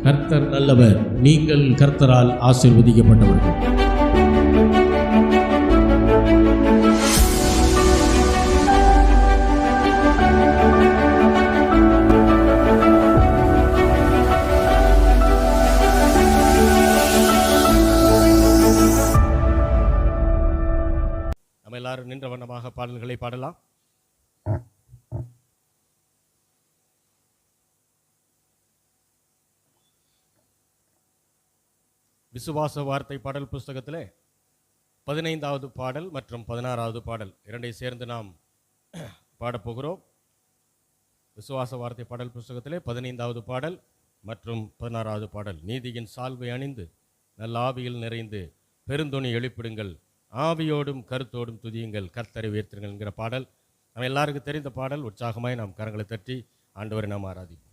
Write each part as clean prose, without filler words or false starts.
கர்த்தர் நல்லவர். நீங்கள் கர்த்தரால் ஆசீர்வதிக்கப்பட்டவர்கள். நம்ம எல்லாரும் நின்ற வண்ணமாக பாடல்களை பாடலாம். விசுவாச வார்த்தை பாடல் புஸ்தகத்திலே 15வது பாடல் மற்றும் 16வது பாடல் இரண்டை சேர்ந்து நாம் பாடப்போகிறோம். விசுவாச வார்த்தை பாடல் புஸ்தகத்திலே 15வது பாடல் மற்றும் 16வது பாடல். நீதியின் சால்வை அணிந்து நல்ல ஆவியில் நிறைந்து பெருந்தொனி எழுப்பிடுங்கள், ஆவியோடும் கருத்தோடும் துதியுங்கள், கர்த்தரை உயர்த்துங்கள் என்கிற பாடல் நம்ம எல்லாருக்கும் தெரிந்த பாடல். உற்சாகமாய் நாம் கரங்களை தட்டி ஆண்டவரை நாம் ஆராதிப்போம்.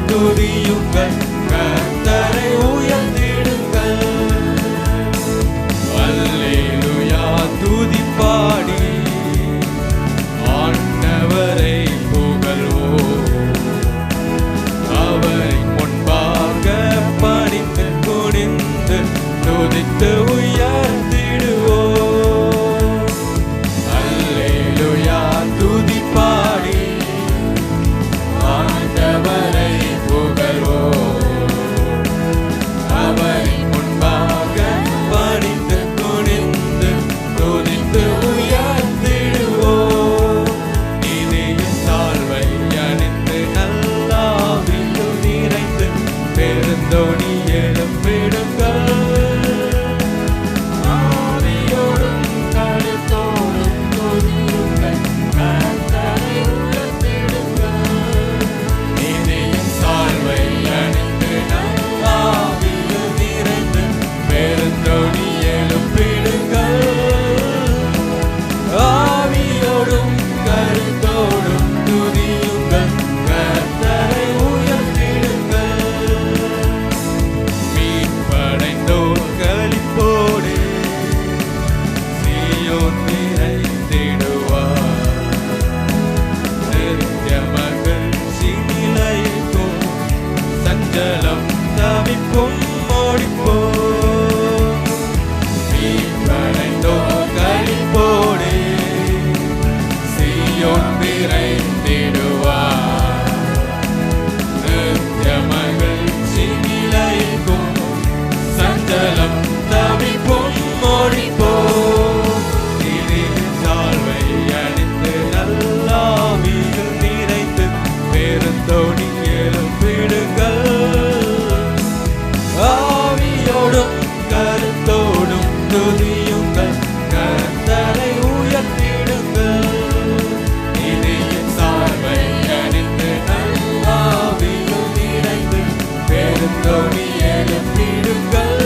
துதியுங்கள், கர்த்தரை உயர்த்திடுங்கள். பெருந்தோணி எழுப்பிடுங்கள். ஆவியோடும் கருத்தோடும் துதியுங்கள், கர்த்தரை உயர்த்திடுங்கள். நீதியின் சார்பை அணிந்து நல்லாவியில் நிறைந்து பெருந்தோணி எழுப்பிடுங்கள்.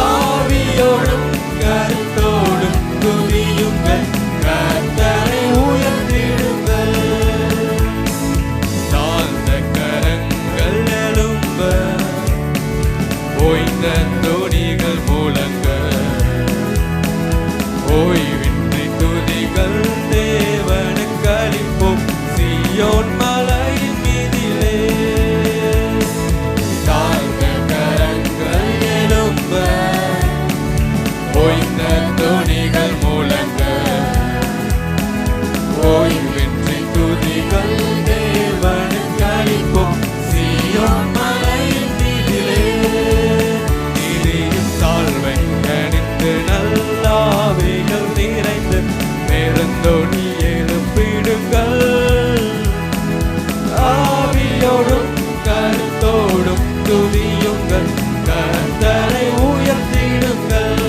ஆவியோடும் கருத்தோடும் துதியுங்கள், கர்த்தரை உயர்த்திடுங்கள். தாழ்ந்த கரங்கள் எழும்ப, ஓய்ந்த தோணிகள் முழங்க, ஓய்வின்றி துதிகள் தேவனுக்கு அளிப்போம் சீயோன் மலையின் மீதிலே. தாழ்ந்த கரங்கள் எழும்ப, ஓய்ந்த தோணிகள் முழங்க, ஓய்வின்றி துதிகள் தேவனுக்கு அளிப்போம் சீயோன் மலையின் மீதிலே. நீதியின் தாழ்வை அணிந்து நல்லாவிகள் நிறைந்து பெருந்தோணி எழுப்பிடுங்கள். ஆவியோடும் கருத்தோடும் துதியுங்கள், கர்த்தரை உயர்த்திடுங்கள்.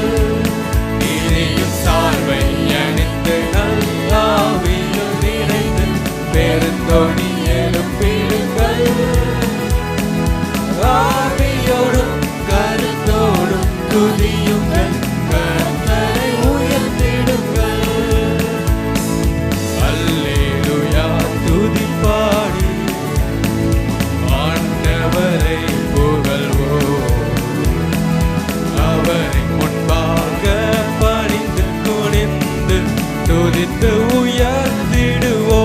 நீதியின் சார்பை அணிந்து நல்லாவியில் நிறைந்து பெருந்தோணி எழுப்பிடுங்கள். ஆவியோடும் கருத்தோடும் துதியுங்கள், கர்த்தரை உயர்த்திடுங்கள். அல்லேலூயா துதி பாடி ஆண்டவரை புகழ்வோம். அவரை முன்பாக பணிந்து குனிந்து துதித்து உயர்த்திடுவோம்.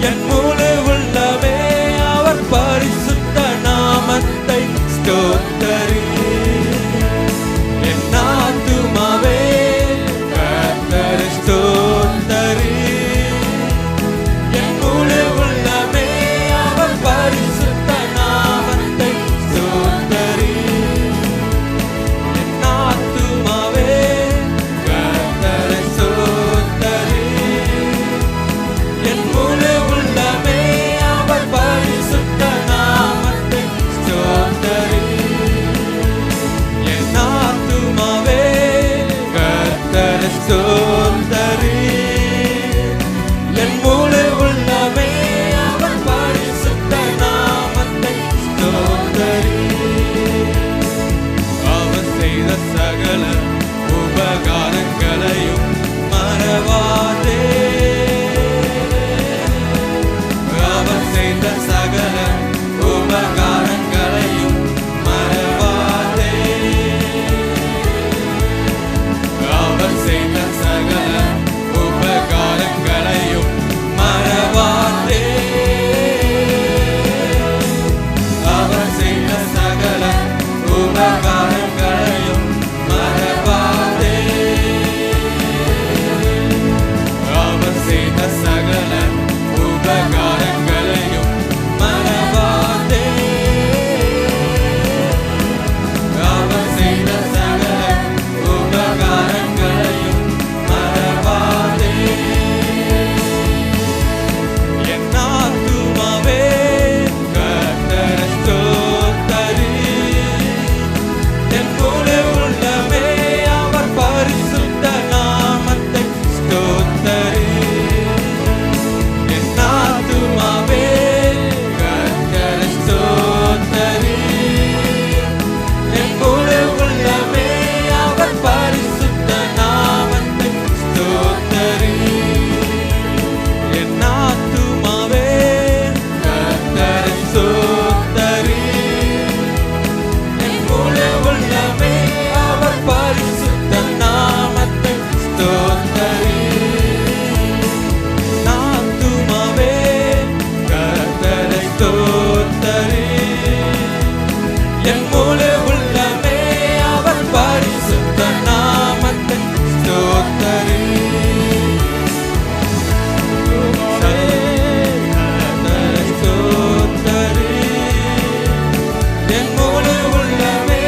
என் முழு உள்ளமே அவர் பரிசுத்த நாமத்தை ஸ்தோத்தரி. என் ஆத்துமாவே கர்த்தரை ஸ்தோத்தரி. என் முழு உள்ளமே அவர் பரிசுத்த நாமத்தை ஸ்தோத்தரி. என் ஆத்துமாவே கர்த்தரை ஸ்தோத்தரி. என் முழு உள்ளமே அவர் பரிசுத்த நாமத்தை ஸ்தோத்தரி. என் ஆத்துமாவே கர்த்தரை ஸ்தோத்தரி. என் முழு உள்ளமே அவர் பரிசுத்த நாமத்தை ஸ்தோத்தரி. அவர் செய்த சகல உபகாரங்களையும் மறவாதே. அவர் செய்த சகல உபகாரங்களையும் மறவாதே. அவர் செய்த சகல உபகாரங்களையும் மறவாதே. அவர் செய்த சகல உபகாரங்களையும் மறவாதே. அவர் செய்த சகல உபகாரங்களையும் மறவாதே. அவர் செய்த சகல உபகாரங்களையும் மறவாதே. என் ஆத்துமாவே கர்த்தரை ஸ்தோத்தரி. என் முழு உள்ளமே அவர் பரிசுத்த நாமத்தை ஸ்தோத்தரி. என் ஆத்துமாவே கர்த்தரை ஸ்தோத்தரி. என் முழு உள்ளமே அவர் பரிசுத்த நாமத்தை ஸ்தோத்தரி. என் ஆத்துமாவே கர்த்தரை ஸ்தோத்தரி. என் முழு உள்ளமே அவர் பரிசுத்த நாமத்தை ஸ்தோத்தரி. ஆத்துமாவே கர்த்தரை ஸ்தோத்தரி. என் முழு உள்ளமே அவர் பரிசுத்த நாமத்தை ஸ்தோத்தரி. கர்த்தரை ஸ்தோத்தரி. என் முழு உள்ளமே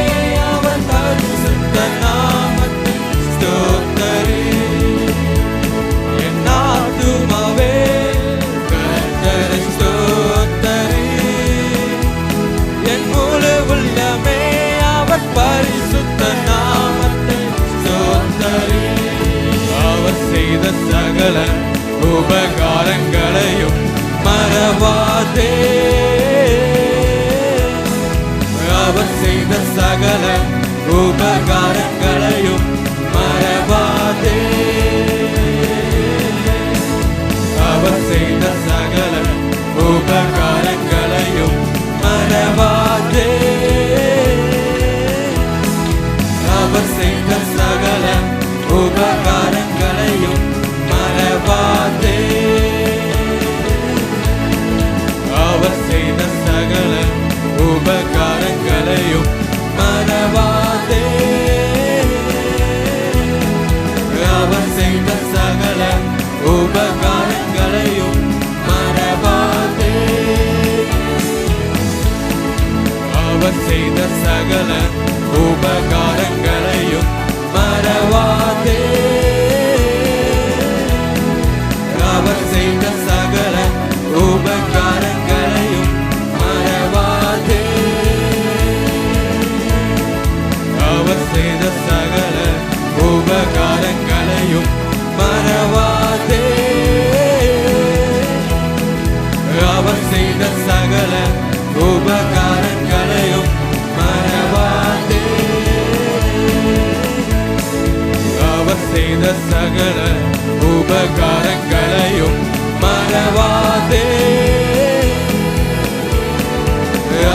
அவர் பரிசுத்த நாமத்தை ஸ்தோத்தரி. என் ஆத்துமாவே கர்த்தரை ஸ்தோத்தரி. என் முழு உள்ளமே அவர் பரிசுத்த நாமத்தை ஸ்தோத்தரி. அவர் செய்த சகல உபகாரங்களையும் மறவாதே. அவர் செய்த சகல உபகாரங்களையும் மறவாதே. அவர் செய்த சகல உபகாரங்களையும் மறவாதே. அவர் செய்த சகல உபகாரங்களையும் மறவாதே. அவர் செய்த சகல உபகாரங்களையும் மறவாதே. அவர் செய்த சகல உபகாரங்களையும் மறவாதே. அவர் செய்த சகல உபகாரங்களையும் மறவாதே. அவர் செய்த சகல உபகாரங்களையும் மறவாதே. அவர் செய்த சகல உபகாரங்களையும் மறவாதே. அவர் செய்த சகல உபகாரங்களையும் மறவாதே. அவர் செய்த சகல உபகாரங்களையும் மறவாதே.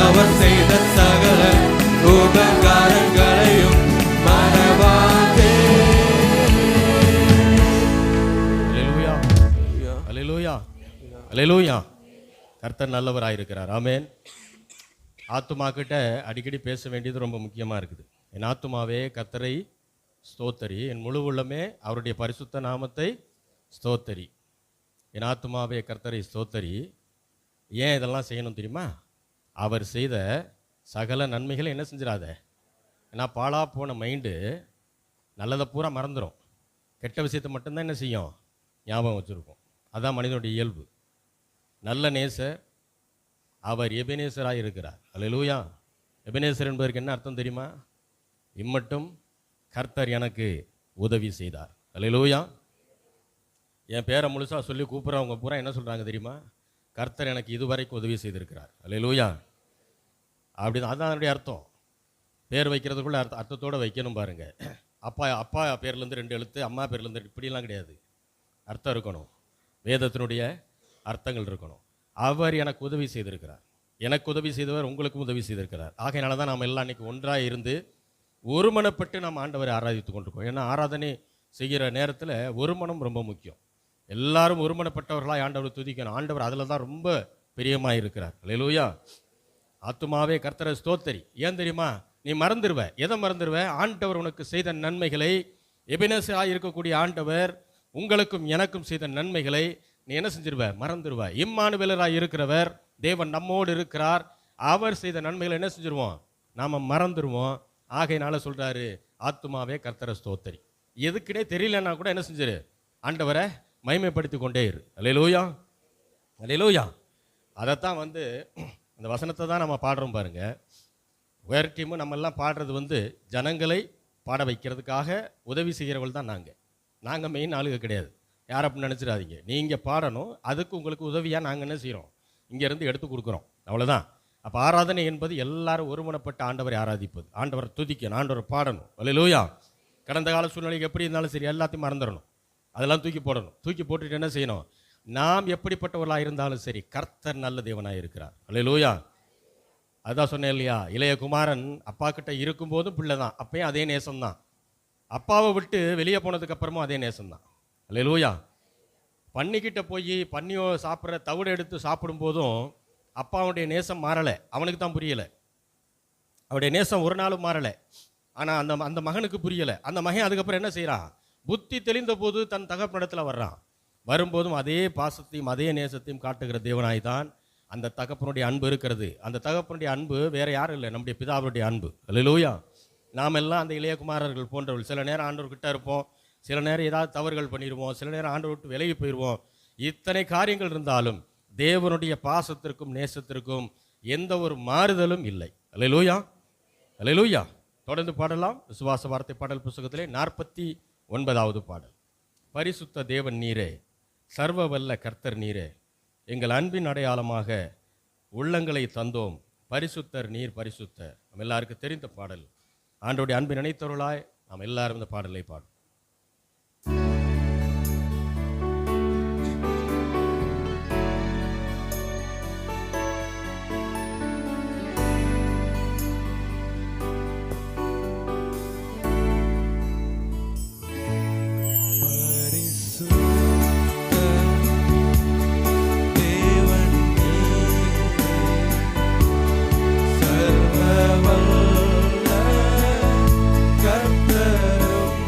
அவர் செய்த சகல உபகாரங்களையும் மறவாதே. அல்லேலூயா. அல்லேலூயா. கர்த்தர் நல்லவராயிருக்கிறார். ஆமென். ஆத்துமா கிட்ட அடிக்கடி பேச வேண்டியது ரொம்ப முக்கியமாக இருக்குது. என் ஆத்துமாவே கர்த்தரை ஸ்தோத்தரி, என் முழு உள்ளமே அவருடைய பரிசுத்த நாமத்தை ஸ்தோத்தரி. என் ஆத்துமாவே கர்த்தரை ஸ்தோத்தரி. ஏன் இதெல்லாம் செய்யணும் தெரியுமா? அவர் செய்த சகல நன்மைகளை என்ன செஞ்சிடாத. ஏன்னா பாழா போன மைண்டு நல்லதை பூரா மறந்துடும், கெட்ட விஷயத்தை மட்டும்தான் என்ன செய்யும், ஞாபகம் வச்சுருக்கோம். அதான் மனிதனுடைய இயல்பு. நல்ல நேசர் அவர் எபெனேசராக இருக்கிறார். அல்லேலூயா. எபெனேசர் என்பதற்கு என்ன அர்த்தம் தெரியுமா? இம்மட்டும் கர்த்தர் எனக்கு உதவி செய்தார். அல்லேலூயா. என் பேரை முழுசாக சொல்லி கூப்பிட்றவங்க பூரா என்ன சொல்கிறாங்க தெரியுமா? கர்த்தர் எனக்கு இதுவரைக்கும் உதவி செய்திருக்கிறார். அல்லேலூயா. அப்படி அதான் அதனுடைய அர்த்தம். பேர் வைக்கிறதுக்குள்ள அர்த்தத்தோடு வைக்கணும் பாருங்கள். அப்பா பேர்லேருந்து 2 எழுத்து, அம்மா பேர்லேருந்து இப்படிலாம் கிடையாது. அர்த்தம் இருக்கணும், வேதத்தினுடைய அர்த்தங்கள் இருக்கணும். அவர் எனக்கு உதவி செய்திருக்கிறார். எனக்கு உதவி செய்தவர் உங்களுக்கும் உதவி செய்திருக்கிறார். ஆகையினால தான் நாம் எல்லாம் இன்றைக்கி ஒன்றாக இருந்து ஒருமனப்பட்டு நாம் ஆண்டவரை ஆராதித்து கொண்டிருக்கோம். ஏன்னா ஆராதனை செய்கிற நேரத்தில் ஒருமனம் ரொம்ப முக்கியம். எல்லாரும் ஒருமனப்பட்டவர்களாக ஆண்டவரை துதிக்கணும். ஆண்டவர் அதில் தான் ரொம்ப பிரியமாக இருக்கிறார். அல்லேலூயா. ஆத்துமாவே கர்த்தரை ஸ்தோத்தரி. ஏன் தெரியுமா? நீ மறந்துடுவ. எதை மறந்துடுவ? ஆண்டவர் உனக்கு செய்த நன்மைகளை. எபெனேசராக இருக்கக்கூடிய ஆண்டவர் உங்களுக்கும் எனக்கும் செய்த நன்மைகளை நீ என்ன செஞ்சிருவ? மறந்துடுவ. இம்மானுவேலராக இருக்கிறவர், தேவன் நம்மோடு இருக்கிறார், அவர் செய்த நன்மைகளை என்ன செஞ்சிருவோம்? நாம் மறந்துடுவோம். ஆகையினால சொல்கிறாரு, ஆத்துமாவே கர்த்தரை ஸ்தோத்தரி. எதுக்குன்னே தெரியலன்னா கூட என்ன செஞ்சிரு? ஆண்டவரை மகிமைப்படுத்தி கொண்டே இரு. அல்லேலூயா. அல்லேலூயா. அதைத்தான் அந்த வசனத்தை தான் நம்ம பாடுறோம் பாருங்க. வேறு டீமும் நம்மெல்லாம் பாடுறது ஜனங்களை பாட வைக்கிறதுக்காக உதவி செய்கிறவர்கள் தான் நாங்கள் மெயின் ஆளுக கிடையாது. யார் அப்படின்னு நினச்சிடாதீங்க. நீங்கள் பாடணும், அதுக்கு உங்களுக்கு உதவியாக நாங்கள் என்ன செய்கிறோம்? இங்கேருந்து எடுத்து கொடுக்குறோம், அவ்வளோதான். அப்போ ஆராதனை என்பது எல்லாரும் ஒருமனப்பட்ட ஆண்டவரை ஆராதிப்பது, ஆண்டவரை துதிக்கணும், ஆண்டவரை பாடணும். அல்லேலூயா. கடந்த கால சூழ்நிலைக்கு எப்படி இருந்தாலும் சரி எல்லாத்தையும் மறந்துடணும், அதெல்லாம் தூக்கி போடணும். தூக்கி போட்டுட்டு என்ன செய்யணும்? நாம் எப்படிப்பட்டவர்களாக இருந்தாலும் சரி கர்த்தர் நல்ல தேவனாக இருக்கிறார். அல்லேலூயா. அதுதான் சொன்னேன் இல்லையா? இளைய குமாரன் அப்பா கிட்ட இருக்கும்போதும் பிள்ளை தான், அப்பயும் அதே நேசம்தான். அப்பாவை விட்டு வெளியே போனதுக்கு அப்புறமும் அதே நேசம்தான். அல்லேலூயா. பன்னிக்கிட்ட போய் பன்னியோ சாப்பிட்ற தவிடு எடுத்து சாப்பிடும் போதும் அப்பாவுடைய நேசம் மாறலை, அவனுக்கு தான் புரியலை. அவருடைய நேசம் ஒரு நாளும் மாறலை. ஆனால் அந்த மகனுக்கு புரியலை. அந்த மகன் அதுக்கப்புறம் என்ன செய்கிறான்? புத்தி தெளிந்த போது தன் தகப்பனிடத்தில் வர்றான். வரும்போதும் அதே பாசத்தையும் அதே நேசத்தையும் காட்டுகிற தேவனாய் தான் அந்த தகப்பனுடைய அன்பு இருக்கிறது. அந்த தகப்பனுடைய அன்பு வேற யாரும் இல்லை, நம்முடைய பிதாவுடைய அன்பு. அல்லேலூயா. நாம் எல்லாம் அந்த இளையகுமாரர்கள் போன்றவர்கள். சில நேரம் ஆண்டவர்கிட்ட இருப்போம், சில நேரம் ஏதாவது தவறுகள் பண்ணிடுவோம், சில நேரம் ஆண்டவர் விட்டு விலகி போயிடுவோம். இத்தனை காரியங்கள் இருந்தாலும் தேவனுடைய பாசத்திற்கும் நேசத்திற்கும் எந்த ஒரு மாறுதலும் இல்லை. அல்லேலூயா. அல்லேலூயா. தொடர்ந்து பாடலாம். விசுவாச வார்த்தை பாடல் புத்தகத்திலே 49வது பாடல். பரிசுத்த தேவன் நீரே, சர்வ வல்ல கர்த்தர் நீரே, எங்கள் அன்பின் அடையாளமாக உள்ளங்களை தந்தோம், பரிசுத்தர் நீர் பரிசுத்தர். நம்ம எல்லாருக்கும் தெரிந்த பாடல். ஆண்டவருடைய அன்பின் நினைத்தவர்களாய் நாம் எல்லாரும் இந்த பாடலை பாடும். கர்த்தரும்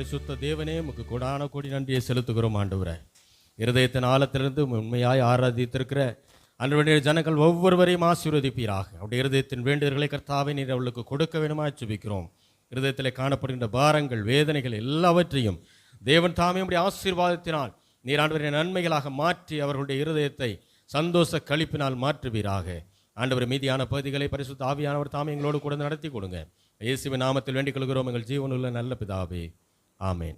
பரிசுத்த தேவனே, உமக்கு கொடான கோடி நன்றியை செலுத்துகிறோம் ஆண்டவரே. இருதயத்தின் ஆழத்திலிருந்து உண்மையாய் ஆராதித்திருக்கிற அன்றைய ஜனங்கள் ஒவ்வொருவரையும் ஆசீர்வதிப்பீராக. அவருடைய இருதயத்தின் வேண்டுதல்களை கர்த்தாவை நீர் அவர்களுக்கு கொடுக்க வேண்டுமாய் ஜெபிக்கிறோம். இருதயத்தில் காணப்படுகின்ற பாரங்கள், வேதனைகள் எல்லாவற்றையும் தேவன் தாமே உடைய ஆசீர்வாதத்தினால் நீர் ஆண்டவரின் நன்மைகளாக மாற்றி அவர்களுடைய இருதயத்தை சந்தோஷ களிப்பினால் மாற்றுவீராக. ஆண்டவர் மீதியான பகுதிகளை பரிசுத்த ஆவியானவர் தாமே எங்களோடு கூட நடத்தி கொடுங்க. இயேசுவின் நாமத்தில் வேண்டிக் கொள்கிறோம் எங்கள் ஜீவனுள்ள நல்ல பிதாவே, ஆமேன்.